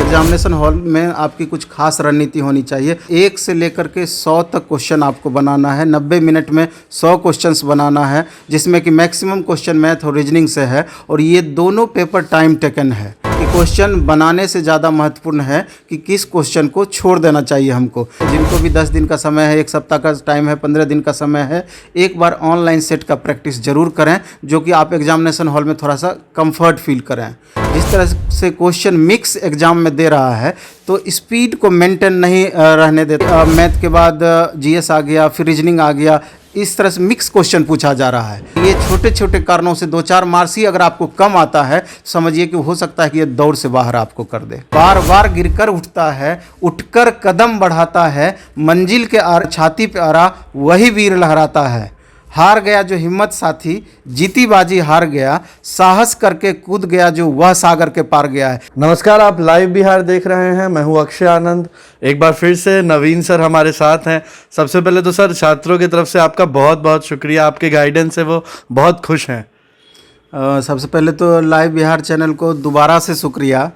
Examination hall में आपकी कुछ खास रणनीति होनी चाहिए। 1 से लेकर के 100 तक क्वेश्चन आपको बनाना है। 90 मिनट में 100 क्वेश्चंस बनाना है, जिसमें कि मैक्सिमम क्वेश्चन मैथ और रीजनिंग से है। और ये दोनों पेपर टाइम टेकन है कि क्वेश्चन बनाने से ज़्यादा महत्वपूर्ण है कि किस क्वेश्चन को छोड़ देना चाहिए हमको। जिनको भी 10 दिन का समय है, 1 सप्ताह का टाइम है, 15 दिन का समय है, एक बार ऑनलाइन सेट का प्रैक्टिस जरूर करें, जो कि आप एग्जामिनेशन हॉल में थोड़ा सा कंफर्ट फील करें। जिस तरह से क्वेश्चन मिक्स एग्जाम में दे रहा है तो स्पीड को मेंटेन नहीं रहने देता। मैथ के बाद जीएस आ गया, फिर रीजनिंग आ गया, इस तरह से मिक्स क्वेश्चन पूछा जा रहा है। ये छोटे छोटे कारणों से 2-4 मार्क्स ही अगर आपको कम आता है, समझिए कि हो सकता है कि ये दौड़ से बाहर आपको कर दे। बार बार गिरकर उठता है, उठकर कदम बढ़ाता है, मंजिल के छाती पे आरा वही वीर लहराता है। हार गया जो हिम्मत साथी, जीती बाजी हार गया, साहस करके कूद गया जो वह सागर के पार गया है। नमस्कार, आप लाइव बिहार देख रहे हैं। मैं हूं अक्षय आनंद। एक बार फिर से नवीन सर हमारे साथ हैं। सबसे पहले तो सर, छात्रों की तरफ से आपका बहुत बहुत शुक्रिया। आपके गाइडेंस से वो बहुत खुश हैं। सबसे पहले तो लाइव बिहार चैनल को दोबारा से शुक्रिया,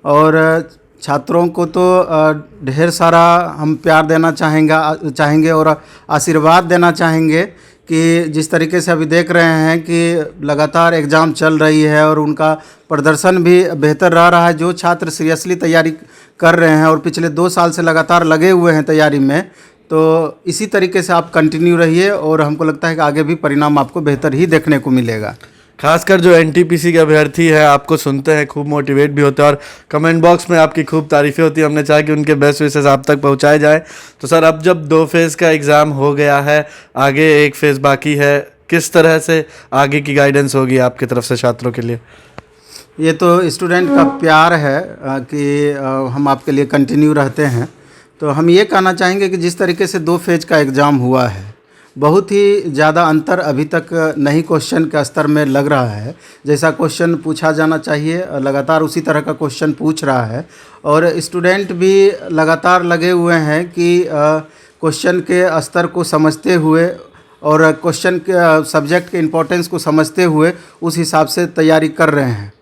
और छात्रों को तो ढेर सारा हम प्यार देना चाहेंगे और आशीर्वाद देना चाहेंगे कि जिस तरीके से अभी देख रहे हैं कि लगातार एग्ज़ाम चल रही है और उनका प्रदर्शन भी बेहतर रहा है। जो छात्र सीरियसली तैयारी कर रहे हैं और पिछले 2 साल से लगातार लगे हुए हैं तैयारी में, तो इसी तरीके से आप कंटिन्यू रहिए और हमको लगता है कि आगे भी परिणाम आपको बेहतर ही देखने को मिलेगा। खासकर जो एनटीपीसी के अभ्यर्थी है, आपको सुनते हैं, खूब मोटिवेट भी होते हैं और कमेंट बॉक्स में आपकी खूब तारीफ़ें होती है। हमने चाहा कि उनके बेस्ट विशेस आप तक पहुंचाए जाए। तो सर, अब जब 2 फेज़ का एग्ज़ाम हो गया है, आगे 1 फेज़ बाकी है, किस तरह से आगे की गाइडेंस होगी आपकी तरफ से छात्रों के लिए? ये तो स्टूडेंट का प्यार है कि हम आपके लिए कंटिन्यू रहते हैं। तो हम ये कहना चाहेंगे कि जिस तरीके से 2 फेज का एग्ज़ाम हुआ है, बहुत ही ज़्यादा अंतर अभी तक नहीं क्वेश्चन के स्तर में लग रहा है। जैसा क्वेश्चन पूछा जाना चाहिए लगातार उसी तरह का क्वेश्चन पूछ रहा है, और स्टूडेंट भी लगातार लगे हुए हैं कि क्वेश्चन के स्तर को समझते हुए और क्वेश्चन के सब्जेक्ट के इम्पोर्टेंस को समझते हुए उस हिसाब से तैयारी कर रहे हैं।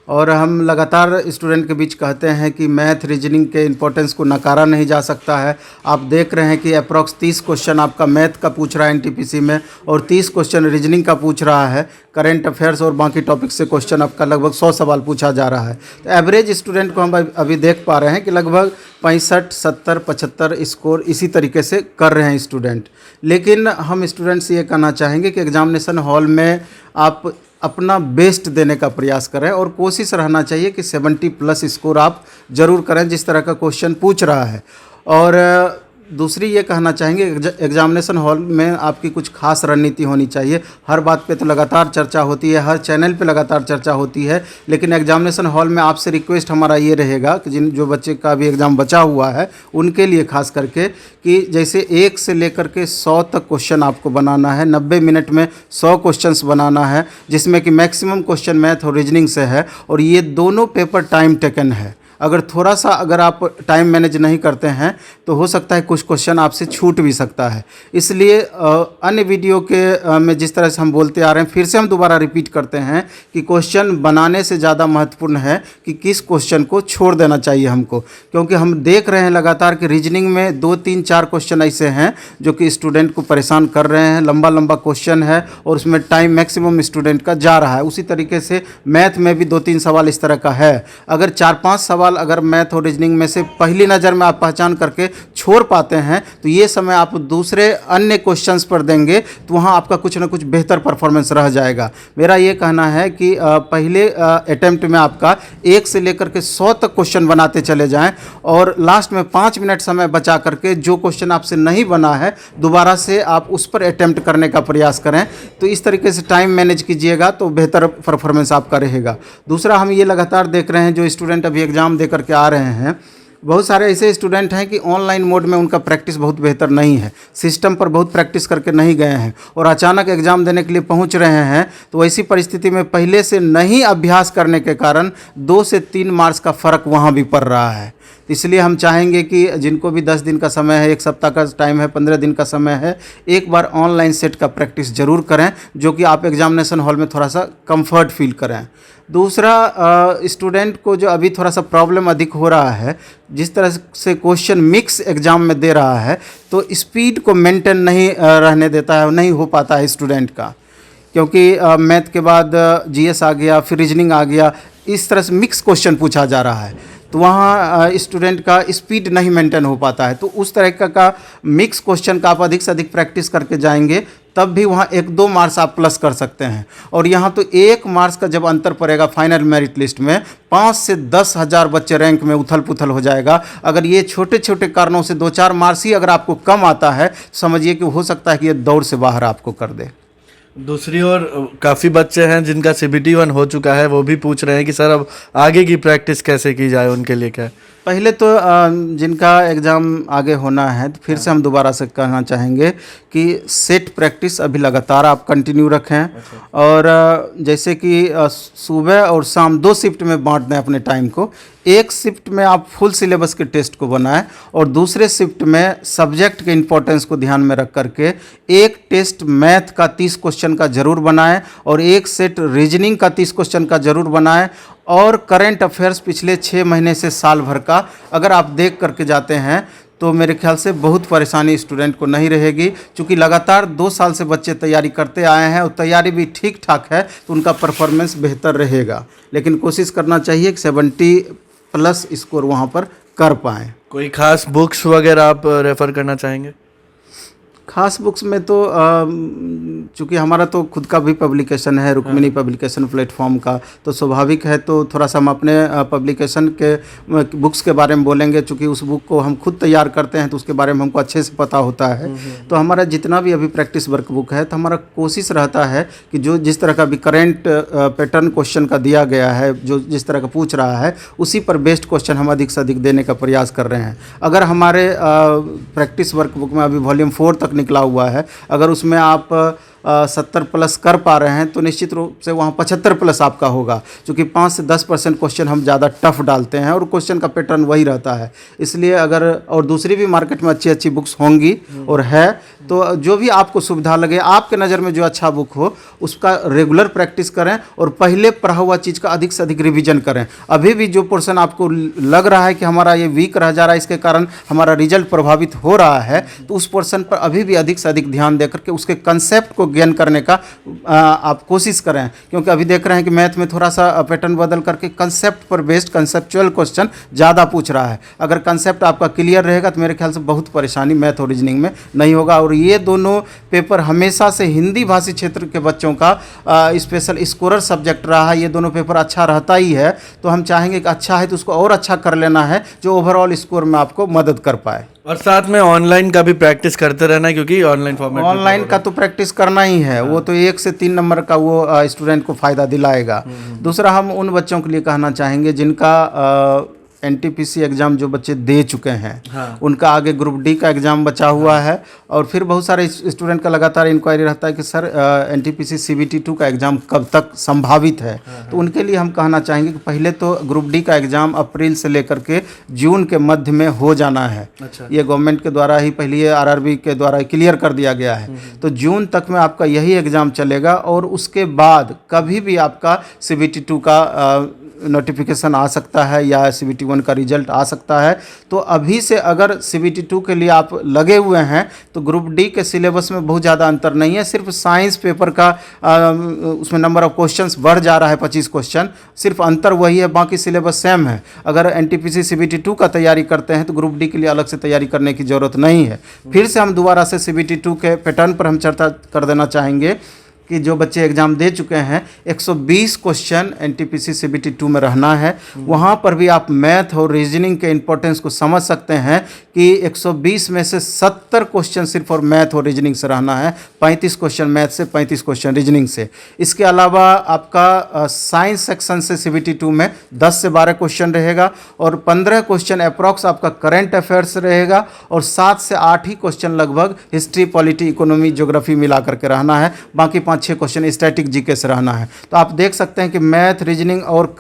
और हम लगातार स्टूडेंट के बीच कहते हैं कि मैथ रीजनिंग के इम्पोर्टेंस को नकारा नहीं जा सकता है। आप देख रहे हैं कि अप्रॉक्स 30 क्वेश्चन आपका मैथ का पूछ रहा है एनटीपीसी में, और 30 क्वेश्चन रीजनिंग का पूछ रहा है। करंट अफेयर्स और बाकी टॉपिक से क्वेश्चन आपका लगभग 100 सवाल पूछा जा रहा है। तो एवरेज स्टूडेंट को हम अभी देख पा रहे हैं कि लगभग 65, 70, 75 स्कोर इसी तरीके से कर रहे हैं स्टूडेंट। लेकिन हम स्टूडेंट से ये कहना चाहेंगे कि एग्जामिनेशन हॉल में आप अपना बेस्ट देने का प्रयास करें, और कोशिश रहना चाहिए कि 70+ स्कोर आप ज़रूर करें जिस तरह का क्वेश्चन पूछ रहा है। और दूसरी ये कहना चाहेंगे, एग्जामिनेशन हॉल में आपकी कुछ खास रणनीति होनी चाहिए। हर बात पे तो लगातार चर्चा होती है, हर चैनल पे लगातार चर्चा होती है, लेकिन एग्जामिनेशन हॉल में आपसे रिक्वेस्ट हमारा ये रहेगा कि जो बच्चे का भी एग्ज़ाम बचा हुआ है उनके लिए खास करके, कि जैसे 1 से लेकर के 100 तक क्वेश्चन आपको बनाना है। 90 मिनट में 100 क्वेश्चंस बनाना है, जिसमें कि मैक्सिमम क्वेश्चन मैथ और रीजनिंग से है। और ये दोनों पेपर टाइम टेकन है। अगर आप टाइम मैनेज नहीं करते हैं तो हो सकता है कुछ क्वेश्चन आपसे छूट भी सकता है। इसलिए अन्य वीडियो के में जिस तरह से हम बोलते आ रहे हैं, फिर से हम दोबारा रिपीट करते हैं कि क्वेश्चन बनाने से ज़्यादा महत्वपूर्ण है कि किस क्वेश्चन को छोड़ देना चाहिए हमको। क्योंकि हम देख रहे हैं लगातार कि रीजनिंग में 2, 3, 4 क्वेश्चन ऐसे हैं जो कि स्टूडेंट को परेशान कर रहे हैं। लंबा लंबा क्वेश्चन है और उसमें टाइम मैक्सिमम स्टूडेंट का जा रहा है। उसी तरीके से मैथ में भी 2-3 सवाल इस तरह का है। अगर 4-5 सवाल अगर मैथ और रीजनिंग में से पहली नज़र में आप पहचान करके छोड़ पाते हैं, तो ये समय आप दूसरे अन्य क्वेश्चंस पर देंगे तो वहाँ आपका कुछ ना कुछ बेहतर परफॉर्मेंस रह जाएगा। मेरा ये कहना है कि पहले अटेम्प्ट में आपका 1 से लेकर के 100 तक क्वेश्चन बनाते चले जाएं, और लास्ट में 5 मिनट समय बचा करके जो क्वेश्चन आपसे नहीं बना है दोबारा से आप उस पर अटेम्प्ट करने का प्रयास करें। तो इस तरीके से टाइम मैनेज कीजिएगा तो बेहतर परफॉर्मेंस आपका रहेगा। दूसरा, हम ये लगातार देख रहे हैं जो स्टूडेंट अभी एग्ज़ाम दे करके आ रहे हैं, बहुत सारे ऐसे स्टूडेंट हैं कि ऑनलाइन मोड में उनका प्रैक्टिस बहुत बेहतर नहीं है, सिस्टम पर बहुत प्रैक्टिस करके नहीं गए हैं और अचानक एग्ज़ाम देने के लिए पहुंच रहे हैं। तो ऐसी परिस्थिति में पहले से नहीं अभ्यास करने के कारण 2 से 3 मार्क्स का फ़र्क वहां भी पड़ रहा है। इसलिए हम चाहेंगे कि जिनको भी 10 दिन का समय है, 1 सप्ताह का टाइम है, 15 दिन का समय है, एक बार ऑनलाइन सेट का प्रैक्टिस ज़रूर करें, जो कि आप एग्जामिनेशन हॉल में थोड़ा सा कंफर्ट फील करें। दूसरा स्टूडेंट को जो अभी थोड़ा सा प्रॉब्लम अधिक हो रहा है, जिस तरह से क्वेश्चन मिक्स एग्ज़ाम में दे रहा है तो स्पीड को मेंटेन नहीं रहने देता है, नहीं हो पाता है स्टूडेंट का, क्योंकि मैथ के बाद जीएस आ गया, फिर रीजनिंग आ गया, इस तरह से मिक्स क्वेश्चन पूछा जा रहा है, तो वहाँ स्टूडेंट का स्पीड नहीं मेंटेन हो पाता है। तो उस तरह का मिक्स क्वेश्चन का आप अधिक से अधिक प्रैक्टिस करके जाएंगे, तब भी वहाँ 1-2 मार्क्स आप प्लस कर सकते हैं। और यहाँ तो 1 मार्क्स का जब अंतर पड़ेगा फाइनल मेरिट लिस्ट में, 5 से 10 हज़ार बच्चे रैंक में उथल पुथल हो जाएगा। अगर ये छोटे छोटे कारणों से 2-4 मार्क्स ही अगर आपको कम आता है, समझिए कि हो सकता है कि ये दौड़ से बाहर आपको कर दे। दूसरी ओर काफ़ी बच्चे हैं जिनका CBT 1 हो चुका है, वो भी पूछ रहे हैं कि सर अब आगे की प्रैक्टिस कैसे की जाए, उनके लिए क्या है? पहले तो जिनका एग्ज़ाम आगे होना है, तो फिर से हम दोबारा से कहना चाहेंगे कि सेट प्रैक्टिस अभी लगातार आप कंटिन्यू रखें। और जैसे कि सुबह और शाम 2 शिफ्ट में बांट दें अपने टाइम को। एक शिफ्ट में आप फुल सिलेबस के टेस्ट को बनाएं और दूसरे शिफ्ट में सब्जेक्ट के इम्पोर्टेंस को ध्यान में रख करके एक टेस्ट मैथ का 30 क्वेश्चन का ज़रूर बनाएं और एक सेट रीजनिंग का 30 क्वेश्चन का ज़रूर बनाएं। और करंट अफेयर्स पिछले 6 महीने से साल भर का अगर आप देख करके जाते हैं तो मेरे ख्याल से बहुत परेशानी स्टूडेंट को नहीं रहेगी, क्योंकि लगातार 2 साल से बच्चे तैयारी करते आए हैं और तैयारी भी ठीक ठाक है, तो उनका परफॉर्मेंस बेहतर रहेगा। लेकिन कोशिश करना चाहिए कि 70+ स्कोर वहाँ पर कर पाएँ। कोई खास बुक्स वगैरह आप रेफ़र करना चाहेंगे? खास बुक्स में तो चूँकि हमारा तो खुद का भी पब्लिकेशन है, रुक्मिणी पब्लिकेशन प्लेटफॉर्म का, तो स्वाभाविक है तो थोड़ा सा हम अपने पब्लिकेशन के बुक्स के बारे में बोलेंगे। चूँकि उस बुक को हम खुद तैयार करते हैं तो उसके बारे में हमको अच्छे से पता होता है। तो हमारा जितना भी अभी प्रैक्टिस वर्क बुक है, तो हमारा कोशिश रहता है कि जो जिस तरह का भी करेंट पैटर्न क्वेश्चन का दिया गया है, जो जिस तरह का पूछ रहा है, उसी पर बेस्ड क्वेश्चन हम अधिक से अधिक देने का प्रयास कर रहे हैं। अगर हमारे प्रैक्टिस वर्क बुक में अभी वॉल्यूम 4 तक निकला हुआ है, अगर उसमें आप 70+ कर पा रहे हैं तो निश्चित रूप से वहाँ 75+ आपका होगा, क्योंकि 5 से 10% क्वेश्चन हम ज़्यादा टफ डालते हैं और क्वेश्चन का पैटर्न वही रहता है। इसलिए अगर और दूसरी भी मार्केट में अच्छी अच्छी बुक्स होंगी और है, तो जो भी आपको सुविधा लगे, आपके नज़र में जो अच्छा बुक हो, उसका रेगुलर प्रैक्टिस करें और पहले पढ़ा हुआ चीज़ का अधिक से अधिक रिवीजन करें। अभी भी जो पोर्शन आपको लग रहा है कि हमारा ये वीक रह जा रहा है, इसके कारण हमारा रिजल्ट प्रभावित हो रहा है, तो उस पोर्शन पर अभी भी अधिक से अधिक ध्यान दे करके उसके कंसेप्ट को गेन करने का आप कोशिश करें। क्योंकि अभी देख रहे हैं कि मैथ में थोड़ा सा पैटर्न बदल करके कंसेप्ट पर बेस्ड कंसेप्चुअल क्वेश्चन ज़्यादा पूछ रहा है। अगर कंसेप्ट आपका क्लियर रहेगा तो मेरे ख्याल से बहुत परेशानी मैथ और रीजनिंग में नहीं होगा। और ये दोनों पेपर हमेशा से हिंदी भाषी क्षेत्र के बच्चों का स्पेशल स्कोरर सब्जेक्ट रहा है। ये दोनों पेपर अच्छा रहता ही है, तो हम चाहेंगे कि अच्छा है तो उसको और अच्छा कर लेना है, जो ओवरऑल स्कोर में आपको मदद कर पाए। और साथ में ऑनलाइन का भी प्रैक्टिस करते रहना है, क्योंकि ऑनलाइन फॉर्मेट ऑनलाइन का तो प्रैक्टिस करना ही है। वो तो 1 से 3 नंबर का वो स्टूडेंट को फ़ायदा दिलाएगा। दूसरा, हम उन बच्चों के लिए कहना चाहेंगे जिनका NTPC एग्ज़ाम जो बच्चे दे चुके हैं, उनका आगे ग्रुप डी का एग्ज़ाम बचा हुआ है। और फिर बहुत सारे स्टूडेंट का लगातार इंक्वायरी रहता है कि सर NTPC CBT 2 का एग्ज़ाम कब तक संभावित है। तो उनके लिए हम कहना चाहेंगे कि पहले तो ग्रुप डी का एग्ज़ाम अप्रैल से लेकर के जून के मध्य में हो जाना है। ये गवर्नमेंट के द्वारा ही पहले RRB के द्वारा क्लियर कर दिया गया है। तो जून तक में आपका यही एग्ज़ाम चलेगा और उसके बाद कभी भी आपका CBT 2 का नोटिफिकेशन आ सकता है या CBT 1 का रिजल्ट आ सकता है। तो अभी से अगर CBT 2 के लिए आप लगे हुए हैं तो ग्रुप डी के सिलेबस में बहुत ज़्यादा अंतर नहीं है। सिर्फ साइंस पेपर का उसमें नंबर ऑफ क्वेश्चंस बढ़ जा रहा है, 25 क्वेश्चन, सिर्फ अंतर वही है, बाकी सिलेबस सेम है। अगर NTPC CBT 2 का तैयारी करते हैं तो ग्रुप डी के लिए अलग से तैयारी करने की ज़रूरत नहीं है। फिर से हम दोबारा से CBT 2 के पैटर्न पर हम चर्चा कर देना चाहेंगे कि जो बच्चे एग्ज़ाम दे चुके हैं, 120 क्वेश्चन NTPC CBT 2 में रहना है। वहाँ पर भी आप मैथ और रीजनिंग के इंपॉर्टेंस को समझ सकते हैं कि 120 में से 70 क्वेश्चन सिर्फ और मैथ और रीजनिंग से रहना है, 35 क्वेश्चन मैथ से, 35 क्वेश्चन रीजनिंग से। इसके अलावा आपका साइंस सेक्शन से CBT 2 में 10 से 12 क्वेश्चन रहेगा और 15 क्वेश्चन अप्रॉक्स आपका करंट अफेयर्स रहेगा और 7 से 8 ही क्वेश्चन लगभग हिस्ट्री, पॉलिटी, इकोनॉमी, ज्योग्राफी मिला करके रहना है। बाकी 5-6 क्वेश्चन स्टैटिक जीके से रहना है। तो आप देख सकते हैं कि मैथ, रीजनिंग और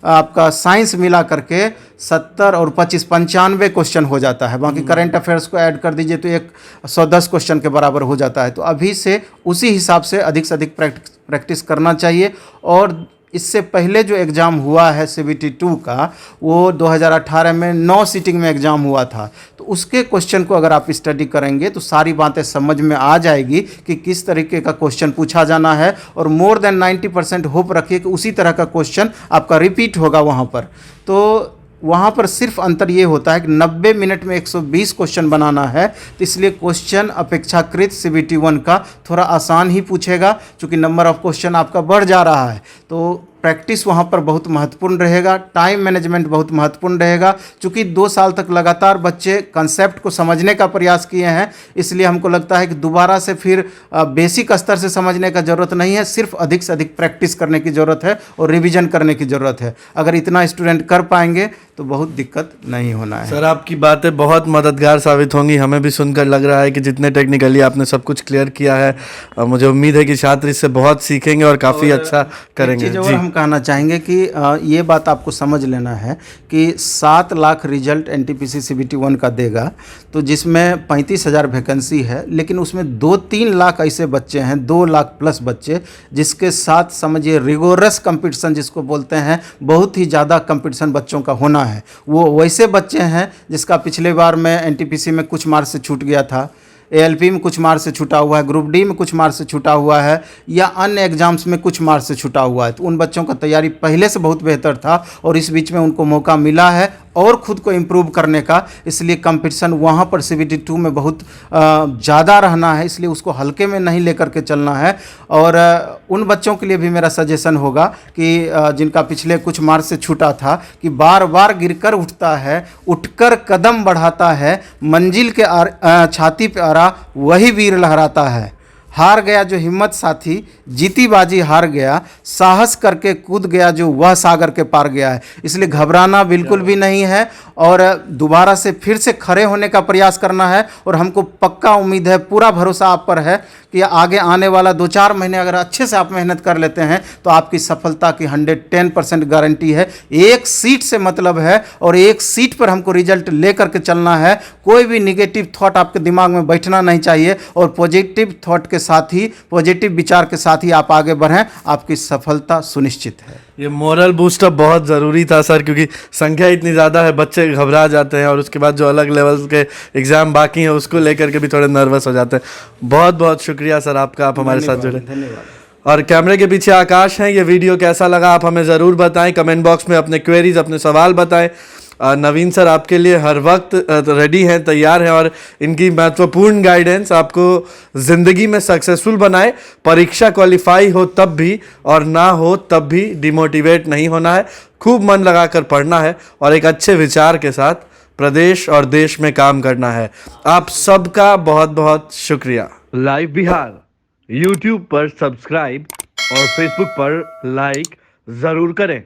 आपका साइंस मिला करके 70 और 25 95 क्वेश्चन हो जाता है। बाकी करंट अफेयर्स को ऐड कर दीजिए तो 110 क्वेश्चन के बराबर हो जाता है। तो अभी से उसी हिसाब से अधिक प्रैक्टिस करना चाहिए और इससे पहले जो एग्ज़ाम हुआ है CBT 2 का, वो 2018 में 9 सीटिंग में एग्ज़ाम हुआ था। तो उसके क्वेश्चन को अगर आप स्टडी करेंगे तो सारी बातें समझ में आ जाएगी कि किस तरीके का क्वेश्चन पूछा जाना है, और मोर देन 90% होप रखिए कि उसी तरह का क्वेश्चन आपका रिपीट होगा वहाँ पर। तो वहाँ पर सिर्फ अंतर ये होता है कि 90 मिनट में 120 क्वेश्चन बनाना है, तो इसलिए क्वेश्चन अपेक्षाकृत CBT 1 का थोड़ा आसान ही पूछेगा, क्योंकि नंबर ऑफ क्वेश्चन आपका बढ़ जा रहा है। तो प्रैक्टिस वहाँ पर बहुत महत्वपूर्ण रहेगा, टाइम मैनेजमेंट बहुत महत्वपूर्ण रहेगा। चूँकि 2 साल तक लगातार बच्चे कंसेप्ट को समझने का प्रयास किए हैं, इसलिए हमको लगता है कि दोबारा से फिर बेसिक स्तर से समझने का ज़रूरत नहीं है, सिर्फ अधिक से अधिक प्रैक्टिस करने की ज़रूरत है और रिवीजन करने की ज़रूरत है। अगर इतना स्टूडेंट कर पाएंगे तो बहुत दिक्कत नहीं होना है। सर आपकी बातें बहुत मददगार साबित होंगी, हमें भी सुनकर लग रहा है कि जितने टेक्निकली आपने सब कुछ क्लियर किया है, मुझे उम्मीद है कि छात्र इससे बहुत सीखेंगे और काफ़ी अच्छा करेंगे। जी, हम कहना चाहेंगे कि ये बात आपको समझ लेना है कि 7 लाख रिजल्ट NTPC CBT 1 का देगा, तो जिसमें 35,000 वैकेंसी है, लेकिन उसमें 2-3 लाख ऐसे बच्चे हैं, 2 लाख प्लस बच्चे, जिसके साथ समझिए रिगोरस कंपटीशन जिसको बोलते हैं, बहुत ही ज़्यादा कंपटीशन बच्चों का होना है। वो वैसे बच्चे हैं जिसका पिछले बार में NTPC में कुछ मार्क्स से छूट गया था, ALP में कुछ मार्क्स से छूटा हुआ है, ग्रुप डी में कुछ मार्क्स से छूटा हुआ है, या अन्य एग्जाम्स में कुछ मार्क्स से छूटा हुआ है। तो उन बच्चों का तैयारी पहले से बहुत बेहतर था और इस बीच में उनको मौका मिला है और ख़ुद को इम्प्रूव करने का, इसलिए कंपटीशन वहाँ पर CBT 2 में बहुत ज़्यादा रहना है, इसलिए उसको हल्के में नहीं लेकर के चलना है। और उन बच्चों के लिए भी मेरा सजेशन होगा कि जिनका पिछले कुछ मार्क्स से छूटा था, कि बार बार गिरकर उठता है, उठकर कदम बढ़ाता है, मंजिल के छाती पे आरा वही वीर लहराता है। हार गया जो हिम्मत साथी, जीती बाजी हार गया, साहस करके कूद गया जो वह सागर के पार गया है। इसलिए घबराना बिल्कुल भी नहीं है और दोबारा से फिर से खड़े होने का प्रयास करना है। और हमको पक्का उम्मीद है, पूरा भरोसा आप पर है कि आगे आने वाला 2-4 महीने अगर अच्छे से आप मेहनत कर लेते हैं तो आपकी सफलता की 110% गारंटी है। एक सीट से मतलब है और एक सीट पर हमको रिजल्ट लेकर के चलना है। कोई भी निगेटिव थॉट आपके दिमाग में बैठना नहीं चाहिए और पॉजिटिव थॉट के साथ ही, पॉजिटिव विचार के साथ ही आप आगे बढ़ें, आपकी सफलता सुनिश्चित है। ये मोरल बूस्टअप बहुत ज़रूरी था सर, क्योंकि संख्या इतनी ज़्यादा है, बच्चे घबरा जाते हैं और उसके बाद जो अलग लेवल के एग्ज़ाम बाकी हैं उसको लेकर के भी थोड़े नर्वस हो जाते हैं। बहुत बहुत शुक्रिया सर आपका, आप हमारे साथ जुड़े। धन्यवाद। और कैमरे के पीछे आकाश हैं। ये वीडियो कैसा लगा आप हमें ज़रूर बताएं, कमेंट बॉक्स में अपने क्वेरीज, अपने सवाल बताएं। नवीन सर आपके लिए हर वक्त रेडी हैं, तैयार हैं और इनकी महत्वपूर्ण गाइडेंस आपको ज़िंदगी में सक्सेसफुल बनाए। परीक्षा क्वालिफाई हो तब भी और ना हो तब भी डिमोटिवेट नहीं होना है, खूब मन लगाकर पढ़ना है और एक अच्छे विचार के साथ प्रदेश और देश में काम करना है। आप सबका बहुत बहुत शुक्रिया। लाइव बिहार YouTube पर सब्सक्राइब और Facebook पर लाइक ज़रूर करें।